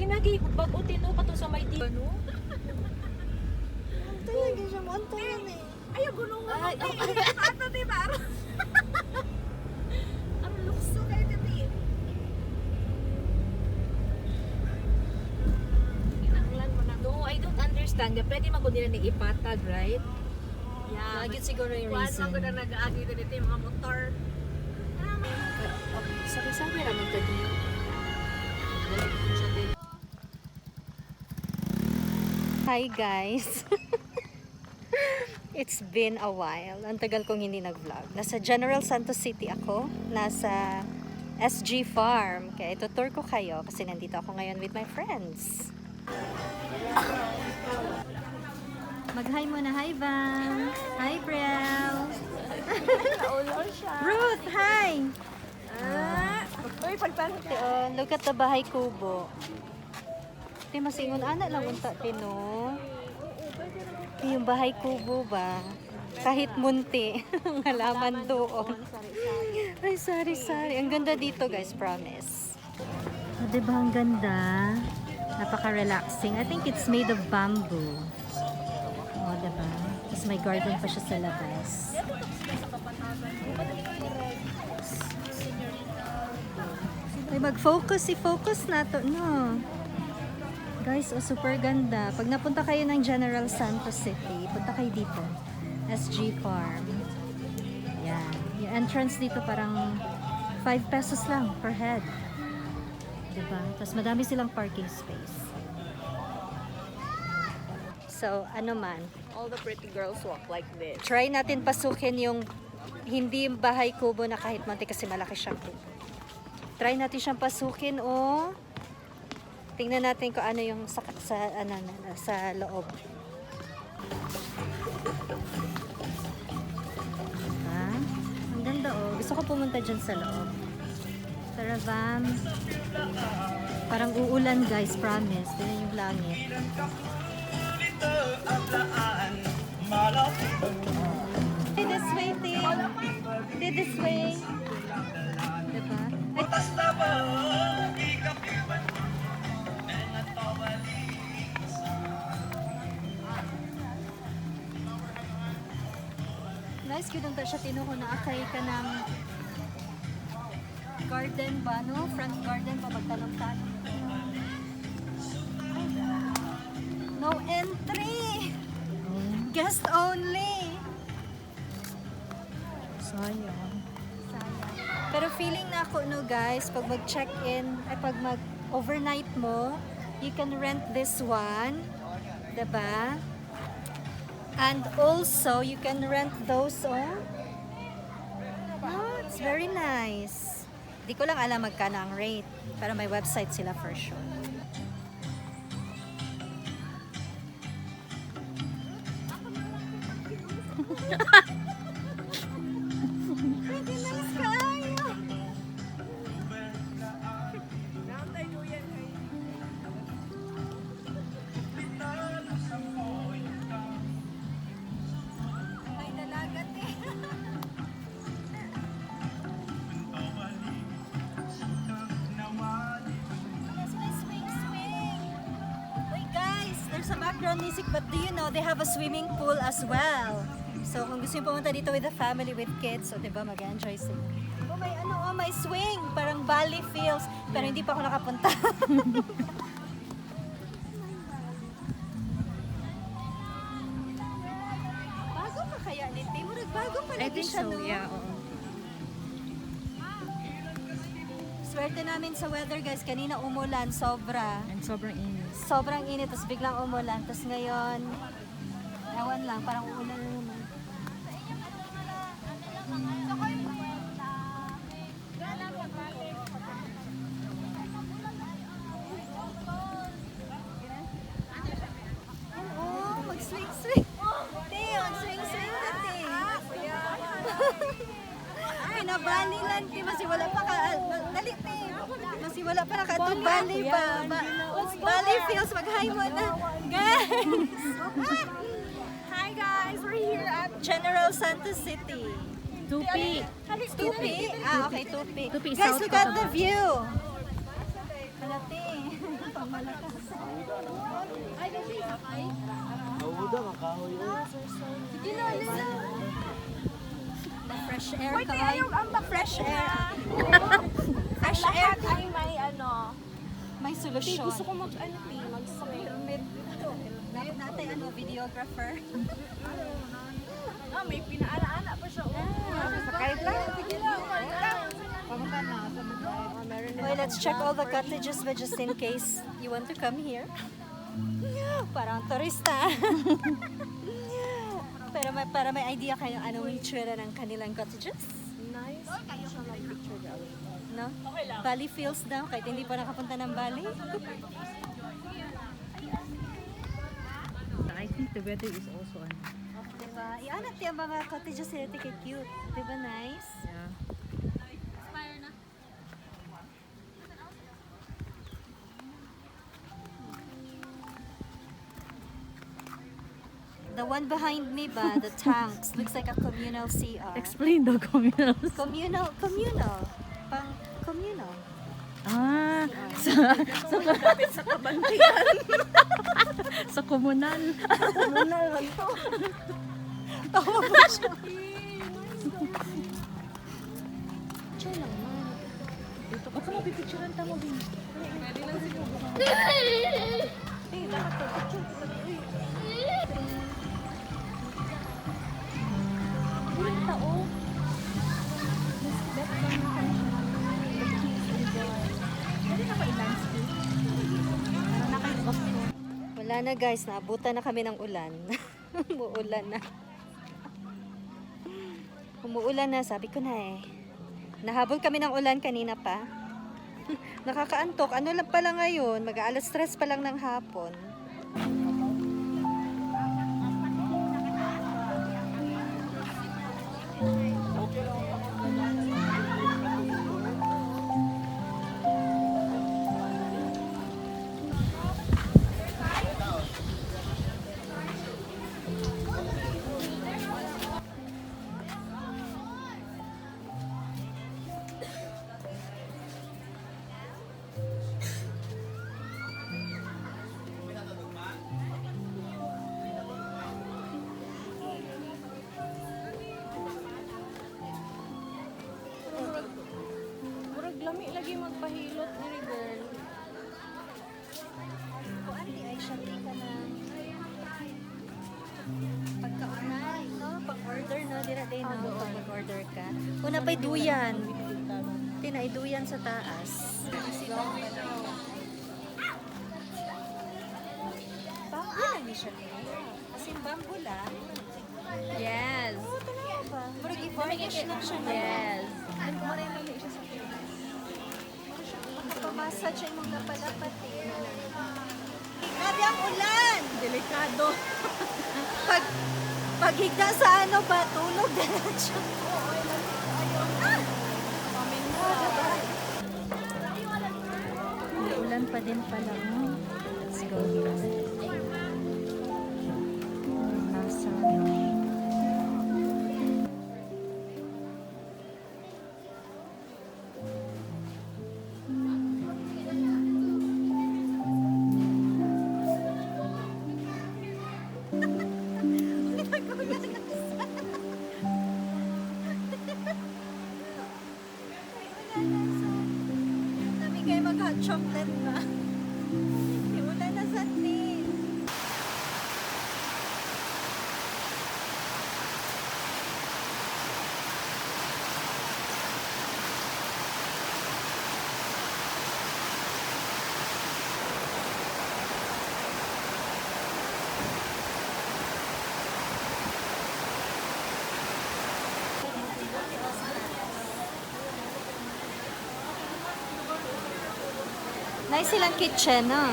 Kinagi bagutin no pato sa may di. Ano? Talaga siya mo. Anto yan eh. Ayaw gunong nga. Ay, ato di ba? Ang lukso kayo gabi. Kinanglan mo na. No, I don't understand. Pwede magundila ni ipatag, right? Yeah. Nagit siguro yung Kuan reason. mo na nag-aagi dito yung mga motor. Sabi-sabi naman ka din. Hi guys! It's been a while. Ang tagal kong hindi nag-vlog. Nasa General Santos City ako. Nasa SG Farm. Kaya itutour ko kayo kasi nandito ako ngayon with my friends. Mag-hi muna. Hi, Van! Hi, Priel! Ruth, hi! Uy, pagpante. Look at the bahay kubo. Ti masingon ana lang unta tino. Ti yung bahay kubo ba? Kahit munti ang halaman doon. Ay, sorry. Ang ganda dito, guys, promise. O, diba ang ganda? Napaka-relaxing. I think it's made of bamboo. O, diba? Tapos may garden pa siya sa labas. Ay, mag-focus. I-focus na to, no? Guys, super ganda. Pag napunta kayo ng General Santos City, punta kayo dito. SG Farm. Yan. Yung entrance dito parang 5 pesos lang per head. Diba? Tapos madami silang parking space. So, ano man. All the pretty girls walk like this. Try natin pasukin yung hindi yung bahay kubo na kahit manti kasi malaki siyang kubo. Try natin siyang pasukin o tingnan natin kung ano yung sa loob. Ha? Ang ganda oh. Gusto ko pumunta dyan sa loob. Tara, Vam. Parang uulan, guys. Promise. Tingnan yung langit. Hey, this way, Tim. Hey, this way. Diba? Nice, kinunta siya tinuko na akay ka ng garden ba, no? Front garden pa magtanong-tanong. No entry! Guest only! Sayang. Pero feeling na ako, no guys, pag mag-check-in, ay pag mag-overnight mo, you can rent this one. Diba? And also, you can rent those, oh. Oh, it's very nice. Di ko lang alam magkano ang rate. Pero may website sila for sure. Pretty nice kayo. Ay, dalagat eh. Wait guys, there's some background music, but do you know they have a swimming pool as well? So kung gusto nyo pumunta dito with a family, with kids, so diba mag-enjoy sila. Oh, may may swing, parang Bali feels, pero hindi pa ako nakapunta. Bago pa kaya ni Tim? Bago pa lagi siya, no? Yeah, oo. Swerte namin sa weather, guys. Kanina umulan, sobra. And sobrang init. Sobrang init, tapos biglang umulan. Tapos ngayon, ewan lang, parang uulan na naman. Oh, mag-swing-swing. Teo, mag-swing-swing na, Teo. Pinabali lang, Teo. Masi wala pa ka. Dali, Teo. Masi wala pa nakatong bali ba? Bali feels, mag-hi mo na. Guys! Hi guys, we're here at General Santos City. Tupi. Tupi? Ah, okay, Tupi. Tupi Guys, South look at the Cotabato. view. Malati. Fresh air Pwede ka. ayaw ang Fresh air. Fresh air ay may ano. May solusyon. Gusto ko mag-swim. Natay videographer. May pinaala-ala pa siya. Sakay ka? Sige lang. Well, let's check all the cottages but just in case you want to come here. Parang turista. para may idea kayo anong itsura ng kanilang cottages. Nice. No? Bali feels daw kahit hindi pa nakapunta ng Bali. I think the weather is also on. Diba? Ianat yung mga cottages sila kay cute. Diba nice? Yeah. The one behind me ba, the tanks, looks like a communal CR. Explain the communal. Communal. Pang communal. Ah, Sa kabantiyan. sa komunal. Komunal lang to. Tawa ba siya? Diyan lang man. Dito ka mo pipicturean ta mo din. Pwede lang siguro. Dapat to. Bulan tao. Wala na guys, naabutan na kami ng ulan. Umuulan na. Umuulan na, sabi ko na eh. Nahabol kami ng ulan kanina pa. Nakakaantok. Ano lang pala ngayon? Mag-aalas 3 pa lang ng hapon. Murag lami lagi magpahilot ni girl. Kuan di ay siya ka na. Pagkaunay, no? Pag-order, no? Dira din, no? Pag-order ka. Una pa'y duyan. Tinay duyan sa taas. Bambu lang ni siya. As in, bambu lang. Yes. Oo, talaga ba? Murag i-varnish lang siya na. Yes. Maray lami siya sa Makapamassage ay mong dapat eh. Grabe ang ulan! delikado. Paghigda sa ano ba, tulog na siya. May ulan pa din pala. Oh. Let's go. Nasa. Kami kayo mag-hot chocolate ba? Ulan na sa tin. Nice silang kitchen, no?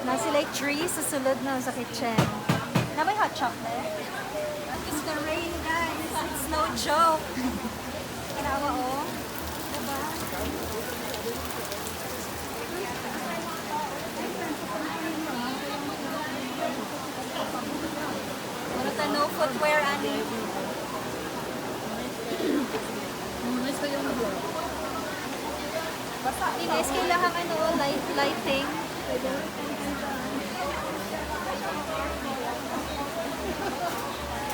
Na sila tree sa sulod na sa kitchen. Na may hot chocolate? It's the rain, guys. It's no joke. Kinawa, oh. Diba? Ano ta no footwear, ani? Basa Guys, kailangan lighting.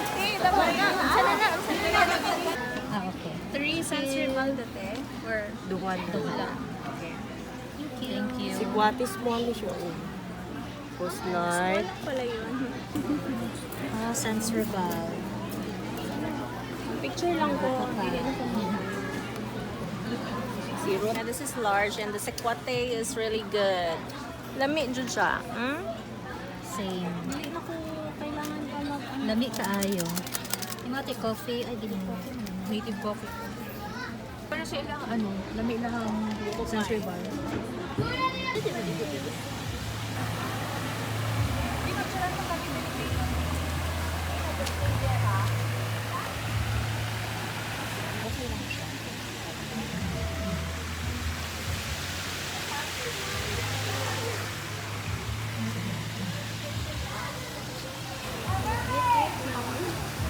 Okay, tama na. Sana na. Ah, okay. 3 cents dati. Or Duwan. okay. Thank you. Si Guatis mo ano siya. Post night. Pala yun. Ah, Sans Rival. Picture lang po. Yeah, this is large and the sequate is really good. Lami dyan siya. Hmm? Same. Hindi na ko kailangan pa mag... Lami kaayo. Timati coffee. Ay, din coffee. Native coffee. Pero sila Ano, lami lang ang sensory bar.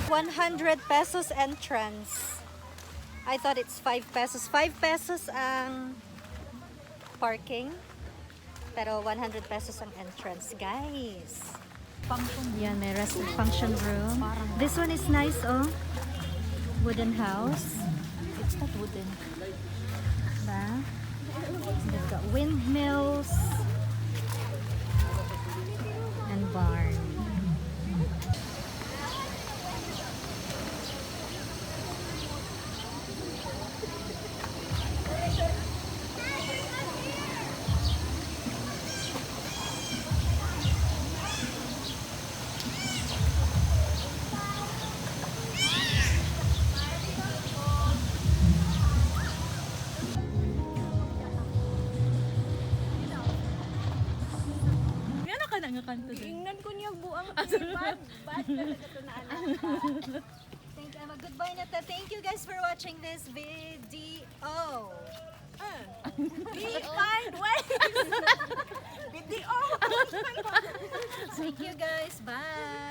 ₱100 entrance. I thought it's 5 pesos. 5 pesos ang parking. Pero 100 pesos ang entrance, guys. Yan, may function room. This one is nice, oh. Wooden house. It's not wooden. Ba? They've got windmills and barn. Yan ka na nga kanto din. Ingnan ko niya buang bad talaga ito na anak. Goodbye na ta. Thank you guys for watching this video. We find ways! Video! Thank you guys. Bye.